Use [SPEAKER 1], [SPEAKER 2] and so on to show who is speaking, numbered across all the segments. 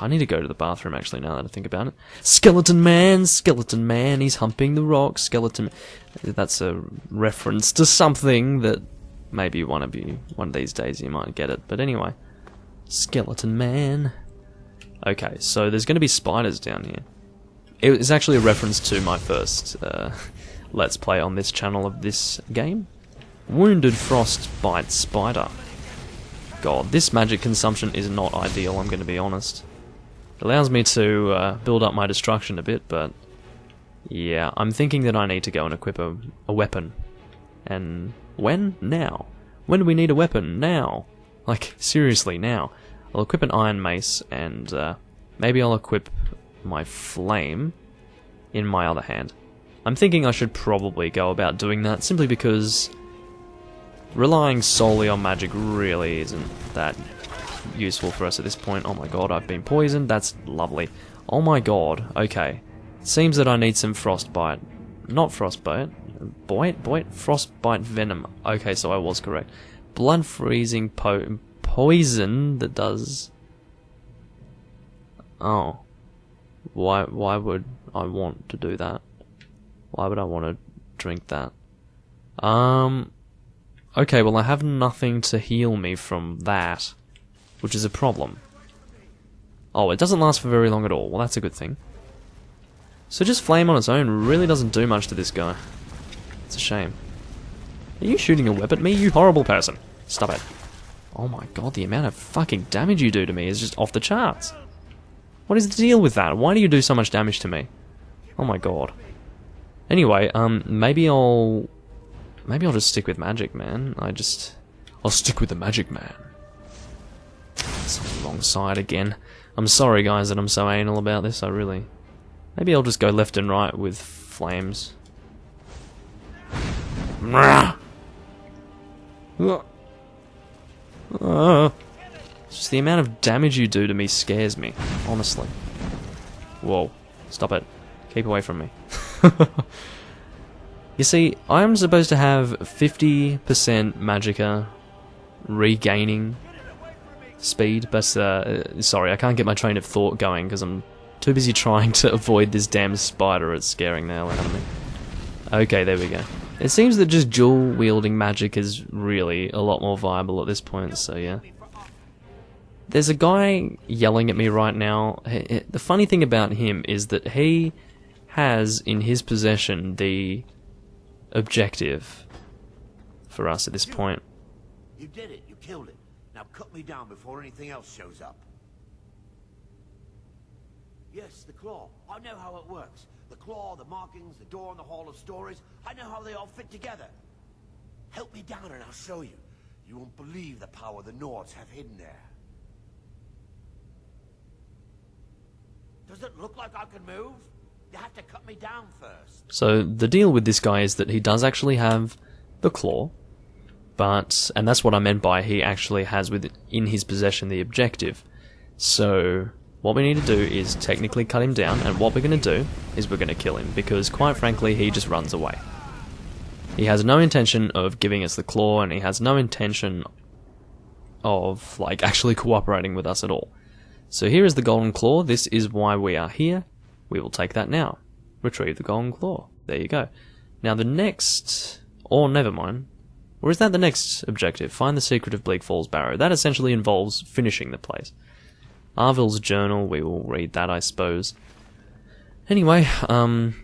[SPEAKER 1] I need to go to the bathroom actually now that I think about it. Skeleton man, he's humping the rock, skeleton. That's a reference to something that maybe one of these days you might get it. But anyway, skeleton man. Okay, so there's going to be spiders down here. It was actually a reference to my first Let's Play on this channel of this game. Wounded frostbite spider. God, this magic consumption is not ideal, I'm going to be honest. It allows me to build up my destruction a bit, but yeah, I'm thinking that I need to go and equip a weapon. And when? Now. When do we need a weapon? Now. Like, seriously, now. I'll equip an iron mace, and maybe I'll equip my flame in my other hand. I'm thinking I should probably go about doing that, simply because relying solely on magic really isn't that useful for us at this point. Oh my god, I've been poisoned. That's lovely. Oh my god. Okay. It seems that I need some frostbite. Not frostbite. Frostbite venom. Okay, so I was correct. Blood freezing poison that does... Oh. Why would I want to do that? Why would I want to drink that? Okay, well I have nothing to heal me from that, which is a problem. Oh, it doesn't last for very long at all. Well, that's a good thing. So just flame on its own really doesn't do much to this guy. It's a shame. Are you shooting a web at me, you horrible person? Stop it. Oh my god, the amount of fucking damage you do to me is just off the charts. What is the deal with that? Why do you do so much damage to me? Oh my god. Anyway, maybe I'll just stick with magic, man. I'll stick with the magic man. It's on the wrong side again. I'm sorry, guys, that I'm so anal about this. Maybe I'll just go left and right with flames. Just the amount of damage you do to me scares me, honestly. Whoa. Stop it. Keep away from me. You see, I'm supposed to have 50% magicka regaining speed, but sorry, I can't get my train of thought going because I'm too busy trying to avoid this damn spider. It's scaring the hell out of me. Okay, there we go. It seems that just dual-wielding magic is really a lot more viable at this point, so yeah. There's a guy yelling at me right now. The funny thing about him is that he has in his possession the objective for us at this point.
[SPEAKER 2] You did it. You killed it. Now cut me down before anything else shows up. Yes, the claw. I know how it works. The claw, the markings, the door in the Hall of Stories. I know how they all fit together. Help me down and I'll show you. You won't believe the power the Nords have hidden there. Does it look like I can move? You have to cut me down first.
[SPEAKER 1] So the deal with this guy is that he does actually have the claw, and that's what I meant by he actually has in his possession the objective. So what we need to do is technically cut him down, and what we're going to do is we're going to kill him, because quite frankly he just runs away. He has no intention of giving us the claw, and he has no intention of like actually cooperating with us at all. So here is the golden claw. This is why we are here. We will take that now. Retrieve the golden claw. There you go. Now the next... or never mind. Or is that the next objective? Find the secret of Bleak Falls Barrow. That essentially involves finishing the place. Arvil's journal, we will read that, I suppose. Anyway,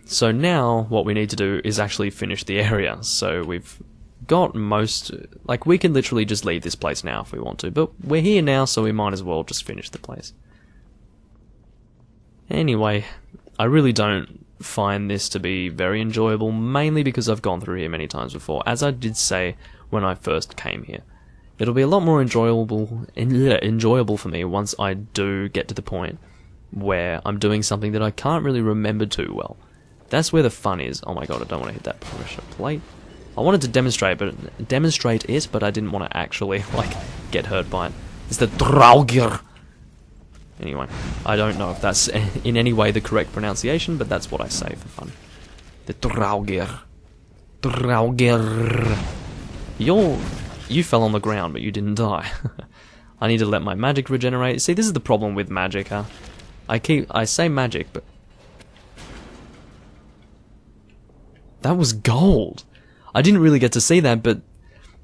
[SPEAKER 1] so now what we need to do is actually finish the area. So we've got most... like, we can literally just leave this place now if we want to. But we're here now, so we might as well just finish the place. Anyway, I really don't find this to be very enjoyable, mainly because I've gone through here many times before. As I did say when I first came here, it'll be a lot more enjoyable for me once I do get to the point where I'm doing something that I can't really remember too well. That's where the fun is. Oh my god, I don't want to hit that pressure plate. I wanted to demonstrate it, but I didn't want to actually like get hurt by it. It's the Draugr. Anyway, I don't know if that's in any way the correct pronunciation, but that's what I say for fun. The Draugr. Draugr. You fell on the ground, but you didn't die. I need to let my magic regenerate. See, this is the problem with magic, huh? I say magic, but that was gold. I didn't really get to see that, but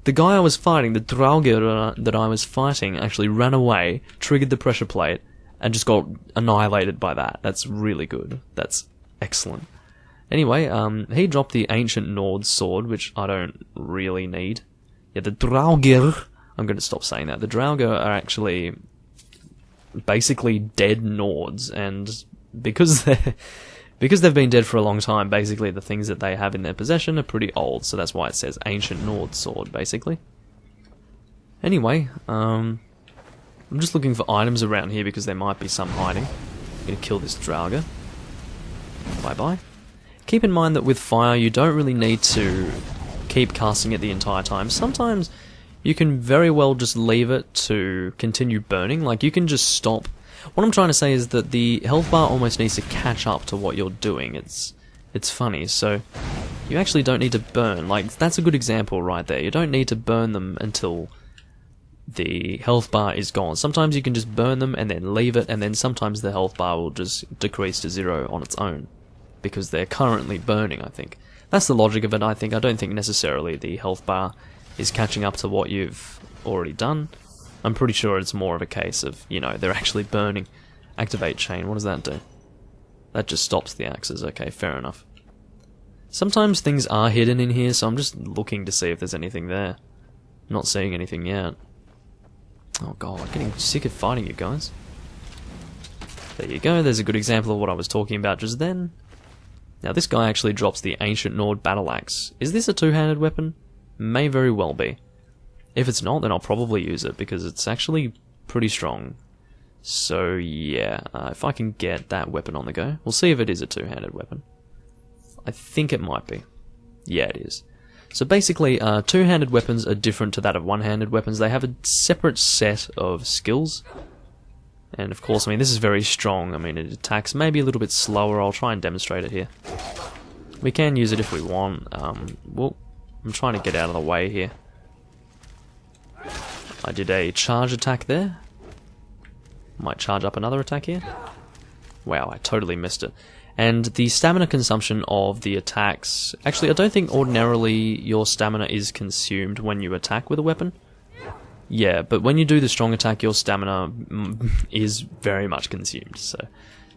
[SPEAKER 1] the guy I was fighting, the Draugr that I was fighting, actually ran away, triggered the pressure plate, and just got annihilated by that. That's really good. That's excellent. Anyway, he dropped the Ancient Nord sword, which I don't really need. Yeah, the Draugr... I'm going to stop saying that. The Draugr are actually basically dead Nords, and because they've been dead for a long time, basically the things that they have in their possession are pretty old, so that's why it says Ancient Nord sword, basically. Anyway, I'm just looking for items around here because there might be some hiding. I'm going to kill this Draugr. Bye-bye. Keep in mind that with fire, you don't really need to keep casting it the entire time. Sometimes you can very well just leave it to continue burning. Like, you can just stop. What I'm trying to say is that the health bar almost needs to catch up to what you're doing. It's funny. So you actually don't need to burn. Like, that's a good example right there. You don't need to burn them until the health bar is gone. Sometimes you can just burn them and then leave it, and then sometimes the health bar will just decrease to 0 on its own because they're currently burning, I think. That's the logic of it, I think. I don't think necessarily the health bar is catching up to what you've already done. I'm pretty sure it's more of a case of, you know, they're actually burning. Activate chain, what does that do? That just stops the axes, okay, fair enough. Sometimes things are hidden in here, so I'm just looking to see if there's anything there. Not seeing anything yet. Oh god, I'm getting sick of fighting you guys. There you go, there's a good example of what I was talking about just then. Now this guy actually drops the Ancient Nord Battle Axe. Is this a two-handed weapon? May very well be. If it's not, then I'll probably use it, because it's actually pretty strong. So yeah, if I can get that weapon on the go. We'll see if it is a two-handed weapon. I think it might be. Yeah, it is. So basically, two-handed weapons are different to that of one-handed weapons. They have a separate set of skills. And of course, I mean, this is very strong. I mean, it attacks maybe a little bit slower. I'll try and demonstrate it here. We can use it if we want. Well, I'm trying to get out of the way here. I did a charge attack there. Might charge up another attack here. Wow, I totally missed it. And the stamina consumption of the attacks... Actually, I don't think ordinarily your stamina is consumed when you attack with a weapon. Yeah, but when you do the strong attack, your stamina is very much consumed. So,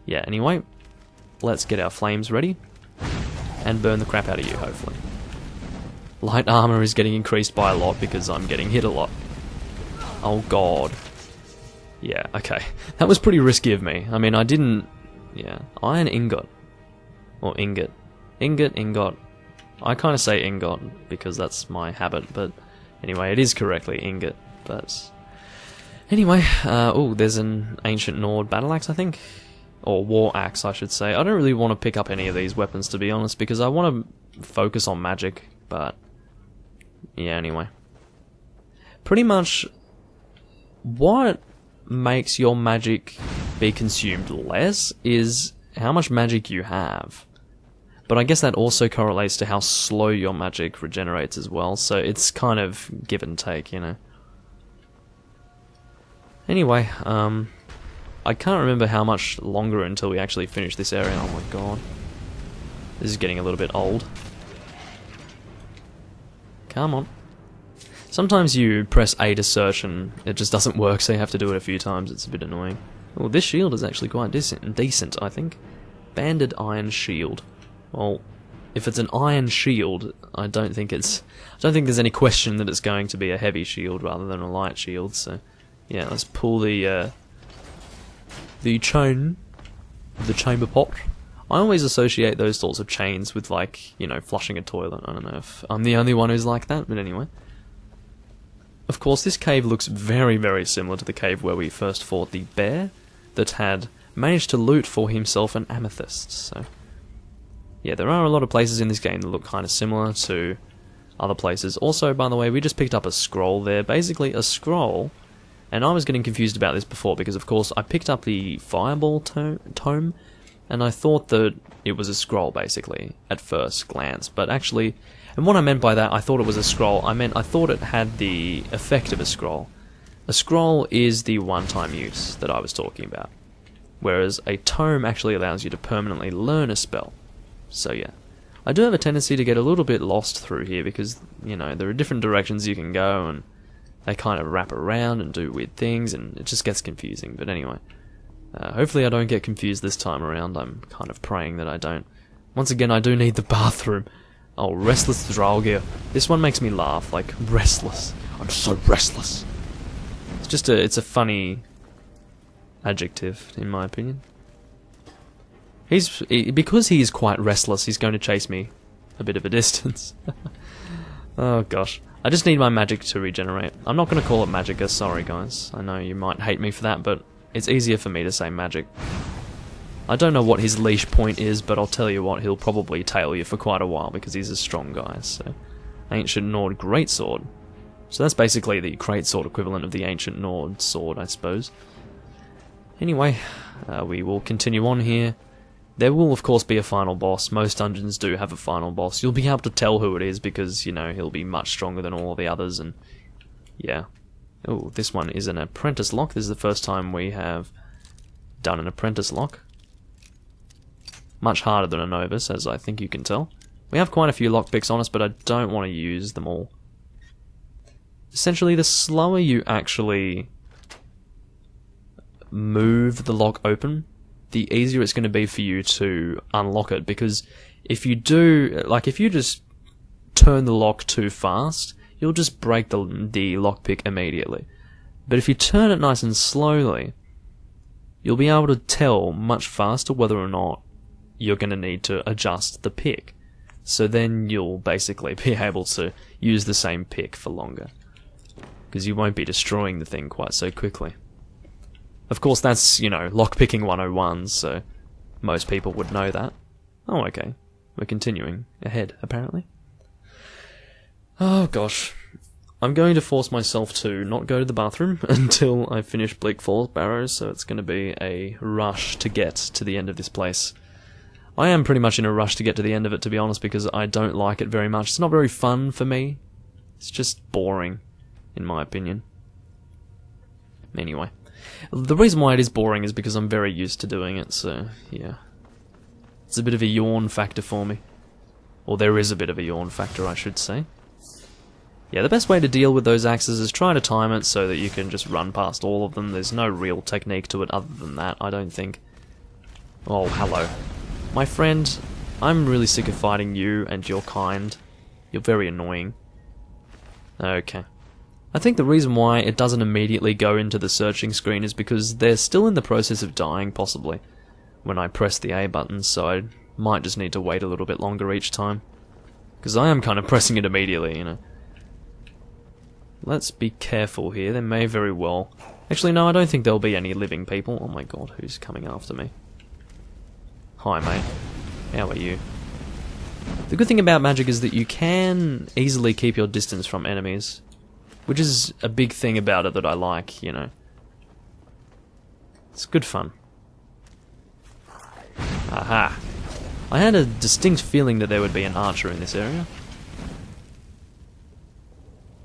[SPEAKER 1] yeah, anyway, let's get our flames ready. And burn the crap out of you, hopefully. Light armor is getting increased by a lot because I'm getting hit a lot. Oh god. Yeah, okay. That was pretty risky of me. I mean, I didn't... Yeah. Iron ingot. Or ingot. Ingot. I kind of say ingot because that's my habit, but anyway, it is correctly ingot. But anyway, oh, there's an Ancient Nord Battle Axe, I think. Or War Axe, I should say. I don't really want to pick up any of these weapons, to be honest, because I want to focus on magic, but... Yeah, anyway. Pretty much, what makes your magic be consumed less is how much magic you have. But I guess that also correlates to how slow your magic regenerates as well, so it's kind of give and take, you know. Anyway, I can't remember how much longer until we actually finish this area. Oh my god. This is getting a little bit old. Come on. Sometimes you press A to search and it just doesn't work, so you have to do it a few times. It's a bit annoying. Oh, this shield is actually quite decent, I think. Banded iron shield. Well, if it's an iron shield, I don't think there's any question that it's going to be a heavy shield rather than a light shield. So, yeah, let's pull the chain, the chamber pot. I always associate those sorts of chains with, like, you know, flushing a toilet. I don't know if I'm the only one who's like that, but anyway. Of course, this cave looks very, very similar to the cave where we first fought the bear that had managed to loot for himself an amethyst, so... Yeah, there are a lot of places in this game that look kind of similar to other places. Also, by the way, we just picked up a scroll there. Basically, a scroll... And I was getting confused about this before, because of course I picked up the Fireball tome, and I thought that it was a scroll, basically, at first glance. But actually... And what I meant by that, I thought it was a scroll, I thought it had the effect of a scroll. A scroll is the one-time use that I was talking about. whereas a tome actually allows you to permanently learn a spell. So yeah, I do have a tendency to get a little bit lost through here because, you know, there are different directions you can go and they kind of wrap around and do weird things and it just gets confusing. But anyway, hopefully I don't get confused this time around. I'm kind of praying that I don't. Once again, I do need the bathroom. Oh, restless Draugr. This one makes me laugh, like, restless. I'm so restless. It's a funny adjective, in my opinion. Because he is quite restless, he's going to chase me a bit of a distance. Oh gosh. I just need my magic to regenerate. I'm not going to call it magicka, sorry guys. I know you might hate me for that, but it's easier for me to say magic. I don't know what his leash point is, but I'll tell you what, he'll probably tail you for quite a while because he's a strong guy, so... Ancient Nord Greatsword. So that's basically the Greatsword equivalent of the Ancient Nord sword, I suppose. Anyway, we will continue on here. There will, of course, be a final boss. Most dungeons do have a final boss. You'll be able to tell who it is because, you know, he'll be much stronger than all the others, and... yeah. Oh, this one is an apprentice lock. This is the first time we have done an apprentice lock. Much harder than a novice, as I think you can tell. We have quite a few lockpicks on us, but I don't want to use them all. Essentially, the slower you actually move the lock open, the easier it's going to be for you to unlock it, because if you do, like if you just turn the lock too fast, you'll just break the lockpick immediately. But if you turn it nice and slowly, you'll be able to tell much faster whether or not you're going to need to adjust the pick. So then you'll basically be able to use the same pick for longer, because you won't be destroying the thing quite so quickly. Of course, that's, you know, lockpicking 101, so most people would know that. Oh, okay. We're continuing ahead, apparently. Oh, gosh. I'm going to force myself to not go to the bathroom until I finish Bleak Falls Barrow, so it's going to be a rush to get to the end of this place. I am pretty much in a rush to get to the end of it, to be honest, because I don't like it very much. It's not very fun for me. It's just boring, in my opinion. Anyway. The reason why it is boring is because I'm very used to doing it, so, yeah. It's a bit of a yawn factor for me. Or there is a bit of a yawn factor, I should say. Yeah, the best way to deal with those axes is try to time it so that you can just run past all of them. There's no real technique to it other than that, I don't think. Oh, hello. My friend, I'm really sick of fighting you and your kind. You're very annoying. Okay. I think the reason why it doesn't immediately go into the searching screen is because they're still in the process of dying, possibly, when I press the A button, so I might just need to wait a little bit longer each time. Because I am kind of pressing it immediately, you know. Let's be careful here, there may very well... Actually, no, I don't think there'll be any living people. Oh my god, who's coming after me? Hi, mate. How are you? The good thing about magic is that you can easily keep your distance from enemies, which is a big thing about it that I like, you know. It's good fun. Aha! I had a distinct feeling that there would be an archer in this area.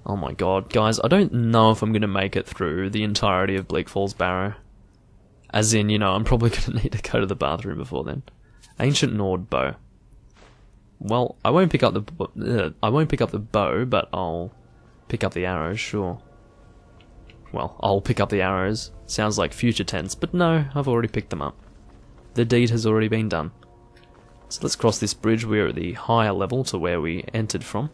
[SPEAKER 1] Oh my god, guys, I don't know if I'm going to make it through the entirety of Bleak Falls Barrow. As in, you know, I'm probably going to need to go to the bathroom before then. Ancient Nord bow. Well, I won't pick up the bow, but I'll pick up the arrows, sure. Well, I'll pick up the arrows. Sounds like future tense, but no, I've already picked them up. The deed has already been done. So let's cross this bridge. We're at the higher level to where we entered from.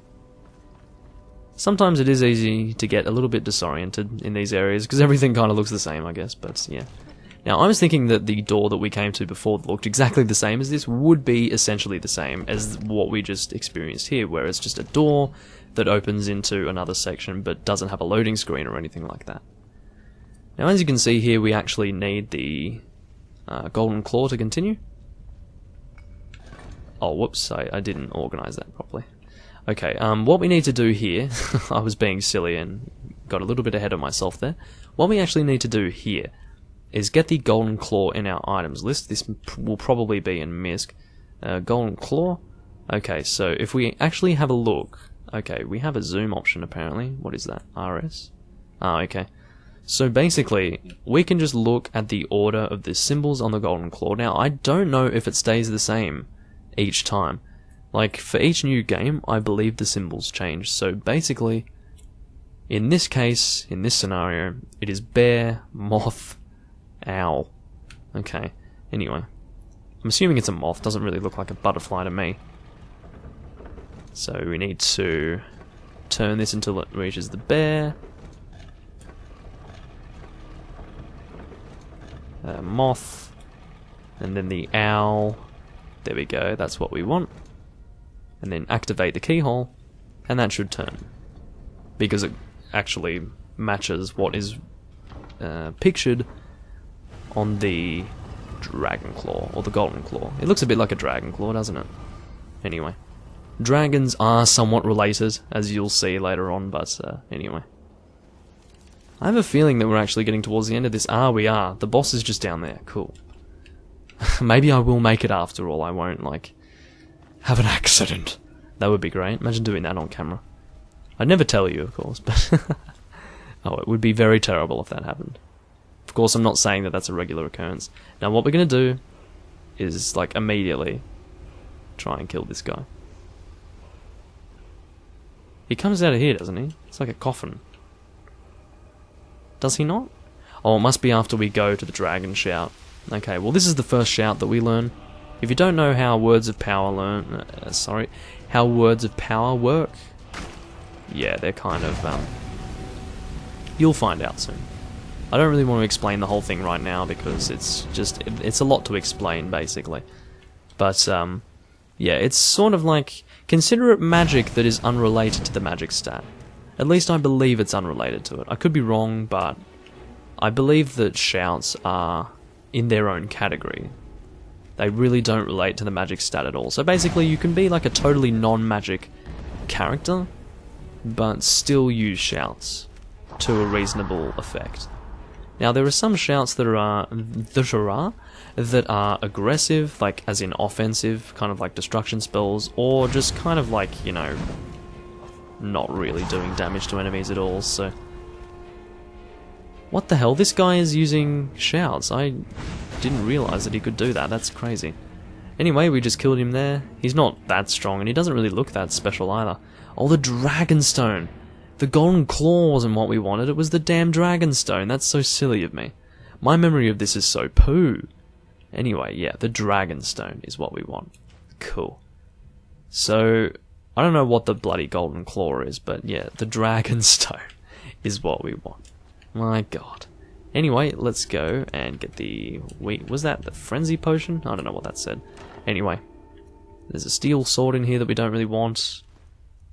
[SPEAKER 1] Sometimes it is easy to get a little bit disoriented in these areas, because everything kind of looks the same, I guess, but yeah. Now, I was thinking that the door that we came to before that looked exactly the same as this would be essentially the same as what we just experienced here, where it's just a door that opens into another section but doesn't have a loading screen or anything like that. Now, as you can see here, we actually need the golden claw to continue. Oh, whoops, I didn't organise that properly. Okay, what we need to do here, I was being silly and got a little bit ahead of myself there. What we actually need to do here is get the golden claw in our items list. This will probably be in Misk. Golden claw. Okay, so if we actually have a look, okay, we have a zoom option apparently. What is that? RS? Ah, okay. So basically, we can just look at the order of the symbols on the golden claw. Now, I don't know if it stays the same each time. Like, for each new game, I believe the symbols change. So basically, in this case, in this scenario, it is bear, moth, owl. Okay, anyway. I'm assuming it's a moth, doesn't really look like a butterfly to me. So we need to turn this until it reaches the bear. Moth. And then the owl. There we go, that's what we want. And then activate the keyhole, and that should turn. Because it actually matches what is pictured on the dragon claw, or the golden claw. It looks a bit like a dragon claw, doesn't it? Anyway. Dragons are somewhat related, as you'll see later on, but anyway. I have a feeling that we're actually getting towards the end of this. Ah, we are. The boss is just down there. Cool. Maybe I will make it after all. I won't, like, have an accident. That would be great. Imagine doing that on camera. I'd never tell you, of course, but... oh, it would be very terrible if that happened. Of course, I'm not saying that that's a regular occurrence. Now, what we're going to do is, like, immediately try and kill this guy. He comes out of here, doesn't he? It's like a coffin. Does he not? Oh, it must be after we go to the dragon shout. Okay, well, this is the first shout that we learn. If you don't know how words of power how words of power work, yeah, they're kind of, you'll find out soon. I don't really want to explain the whole thing right now because it's a lot to explain, basically. But, yeah, it's sort of like, consider it magic that is unrelated to the magic stat. At least I believe it's unrelated to it. I could be wrong, but I believe that shouts are in their own category. They really don't relate to the magic stat at all. So basically you can be like a totally non-magic character, but still use shouts to a reasonable effect. Now there are some shouts that are aggressive, like as in offensive, kind of like destruction spells, or just kind of like, you know, not really doing damage to enemies at all, so... What the hell? This guy is using shouts. I didn't realise that he could do that. That's crazy. Anyway, we just killed him there. He's not that strong, and he doesn't really look that special either. Oh, the Dragonstone! The golden claw wasn't what we wanted, it was the damn Dragonstone. That's so silly of me. My memory of this is so poo. Anyway, yeah, the Dragonstone is what we want. Cool. So, I don't know what the bloody golden claw is, but yeah, the Dragonstone is what we want. My god. Anyway, let's go and get the... Wait, was that the frenzy potion? I don't know what that said. Anyway, there's a steel sword in here that we don't really want.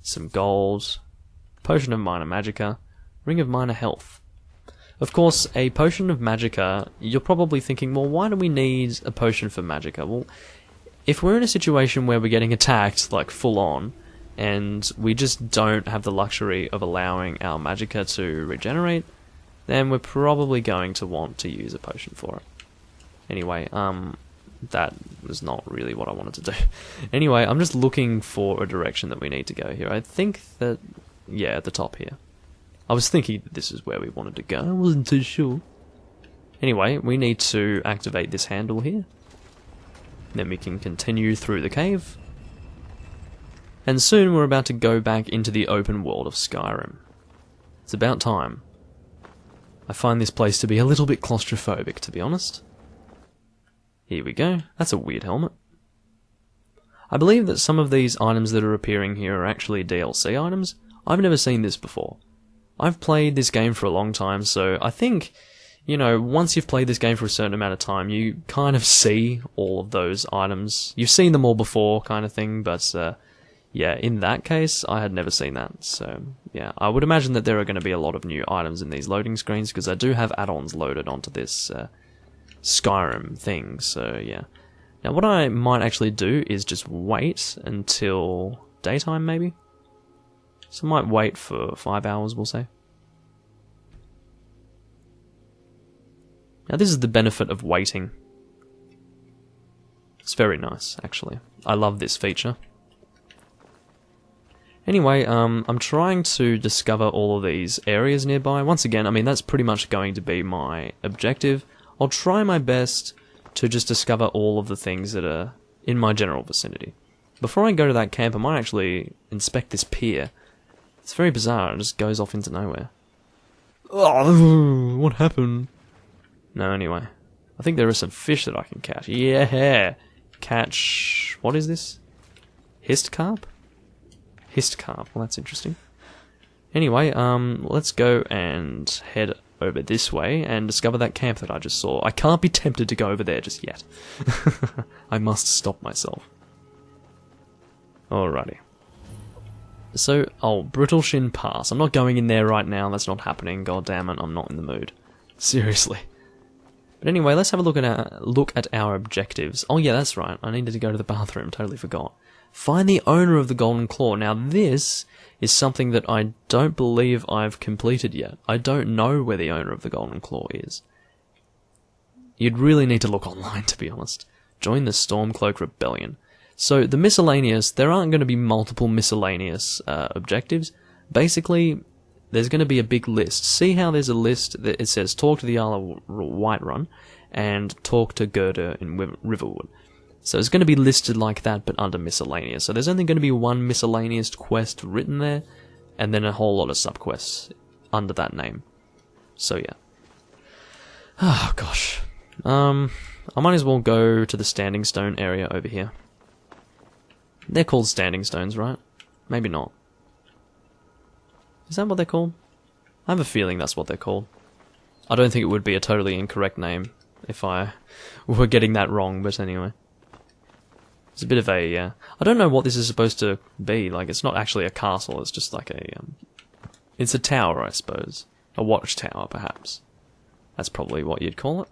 [SPEAKER 1] Some gold. Potion of minor magicka. Ring of minor health. Of course, a potion of magicka, you're probably thinking, well, why do we need a potion for magicka? Well, if we're in a situation where we're getting attacked, like, full on, and we just don't have the luxury of allowing our magicka to regenerate, then we're probably going to want to use a potion for it. Anyway, that was not really what I wanted to do. Anyway, I'm just looking for a direction that we need to go here. I think that, yeah, at the top here. I was thinking that this is where we wanted to go. I wasn't too sure. Anyway, we need to activate this handle here. Then we can continue through the cave. And soon we're about to go back into the open world of Skyrim. It's about time. I find this place to be a little bit claustrophobic, to be honest. Here we go. That's a weird helmet. I believe that some of these items that are appearing here are actually DLC items. I've never seen this before. I've played this game for a long time, so I think, you know, once you've played this game for a certain amount of time, you kind of see all of those items. You've seen them all before, kind of thing, but yeah, in that case, I had never seen that, so yeah, I would imagine that there are going to be a lot of new items in these loading screens, because I do have add-ons loaded onto this Skyrim thing, so yeah. Now what I might actually do is just wait until daytime, maybe? So I might wait for 5 hours, we'll say. Now this is the benefit of waiting. It's very nice, actually. I love this feature. Anyway, I'm trying to discover all of these areas nearby. Once again, I mean, that's pretty much going to be my objective. I'll try my best to just discover all of the things that are in my general vicinity. Before I go to that camp, I might actually inspect this pier. It's very bizarre, it just goes off into nowhere. Oh, what happened? No, anyway. I think there are some fish that I can catch. Yeah! Catch... what is this? Hist carp? Hist carp, well that's interesting. Anyway, let's go and head over this way and discover that camp that I just saw. I can't be tempted to go over there just yet. I must stop myself. Alrighty. So, Brittleshin Pass. I'm not going in there right now, that's not happening. God damn it, I'm not in the mood. Seriously. But anyway, let's have a look at our objectives. Oh yeah, that's right, I needed to go to the bathroom, totally forgot. Find the owner of the Golden Claw. Now this is something that I don't believe I've completed yet. I don't know where the owner of the Golden Claw is. You'd really need to look online, to be honest. Join the Stormcloak Rebellion. So the miscellaneous, there aren't going to be multiple miscellaneous objectives. Basically, there's going to be a big list. See how there's a list that it says talk to the Jarl of Whiterun and talk to Gerda in Riverwood. So it's going to be listed like that, but under miscellaneous. So there's only going to be one miscellaneous quest written there, and then a whole lot of subquests under that name. So yeah. Oh gosh. I might as well go to the Standing Stone area over here. They're called Standing Stones, right? Maybe not. Is that what they're called? I have a feeling that's what they're called. I don't think it would be a totally incorrect name if I were getting that wrong, but anyway. It's a bit of a, I don't know what this is supposed to be, like it's not actually a castle, it's just like a, it's a tower I suppose. A watchtower perhaps. That's probably what you'd call it.